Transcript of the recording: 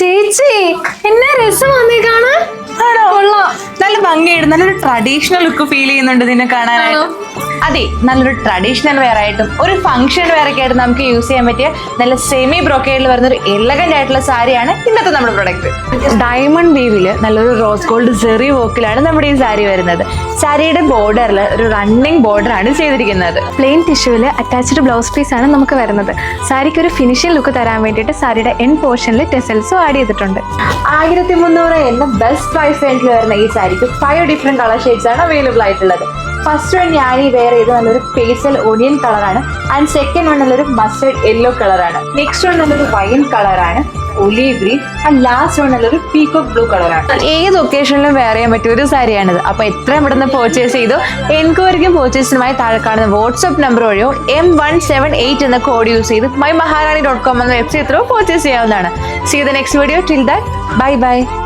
ചേച്ചി എന്നെ രസം വന്നേ കാണാൻ. ആണോ? കൊള്ളാം. നല്ല ഭംഗിയായിട്ട് നല്ലൊരു ട്രഡീഷണൽ ലുക്ക് ഫീൽ ചെയ്യുന്നുണ്ട് ഇതിനെ കാണാനായിട്ട്. അതെ, നല്ലൊരു ട്രഡീഷണൽ വെയർ ആയിട്ടും ഒരു ഫംഗ്ഷൻ വെയർ ഒക്കെ ആയിട്ട് നമുക്ക് യൂസ് ചെയ്യാൻ പറ്റിയ നല്ല സെമി ബ്രോക്കേഡിൽ വരുന്ന ഒരു എലഗന്റ് ആയിട്ടുള്ള സാരിയാണ് ഇന്നത്തെ നമ്മുടെ പ്രൊഡക്റ്റ്. ഡയമണ്ട് വീവില് നല്ലൊരു റോസ് ഗോൾഡ് സെറി വർക്കിലാണ് നമ്മുടെ ഈ സാരി വരുന്നത്. സാരിയുടെ ബോർഡറിൽ ഒരു റണ്ണിങ് ബോർഡർ ആണ് ചെയ്തിരിക്കുന്നത്. പ്ലെയിൻ ടിഷ്യൂവിൽ അറ്റാച്ച്ഡ് ബ്ലൗസ് പീസ് ആണ് നമുക്ക് വരുന്നത്. സാരിക്ക് ഒരു ഫിനിഷിംഗ് ലുക്ക് തരാൻ വേണ്ടിയിട്ട് സാരിയുടെ എൻ പോർഷനിൽ ടെസൽസും ആഡ് ചെയ്തിട്ടുണ്ട്. 1300 എന്ന ബെസ്റ്റ് പ്രൈസ് റേഞ്ചിൽ വരുന്ന ഈ സാരിക്ക് 5 ഡിഫറെന്റ് കളർ ഷെയ്ഡ്സ് ആണ് അവൈലബിൾ ആയിട്ടുള്ളത്. ഫസ്റ്റ് വൺ ഞാൻ ഈ വെയർ ചെയ്ത് നല്ലൊരു പേസൽ ഓണിയൻ കളറാണ്. ആൻഡ് സെക്കൻഡ് വൺ നല്ലൊരു മസ്റ്റേർഡ് യെല്ലോ കളറാണ്. നെക്സ്റ്റ് വൺ നല്ലൊരു വൈൻ കളറാണ്, olive green. And last one നല്ലൊരു പീകോക്ക് ബ്ലൂ കളറാണ്. ഏത് ഒക്കേഷനിലും വെയർ ചെയ്യാൻ പറ്റിയ ഒരു സാരിയാണിത്. അപ്പൊ എത്രയും പെട്ടെന്ന് പർച്ചേസ് ചെയ്തു. എൻക്വയറിക്കും പർച്ചേസിനുമായി താഴെ കാണുന്ന വാട്സ്ആപ്പ് നമ്പർ വഴിയോ M178 എന്ന കോഡ് യൂസ് ചെയ്ത് mymaharani.com എന്ന വെബ്സൈറ്റ് ത്രൂ പർച്ചേസ് ചെയ്യാവുന്നതാണ്. See you the next video. Till that, bye bye.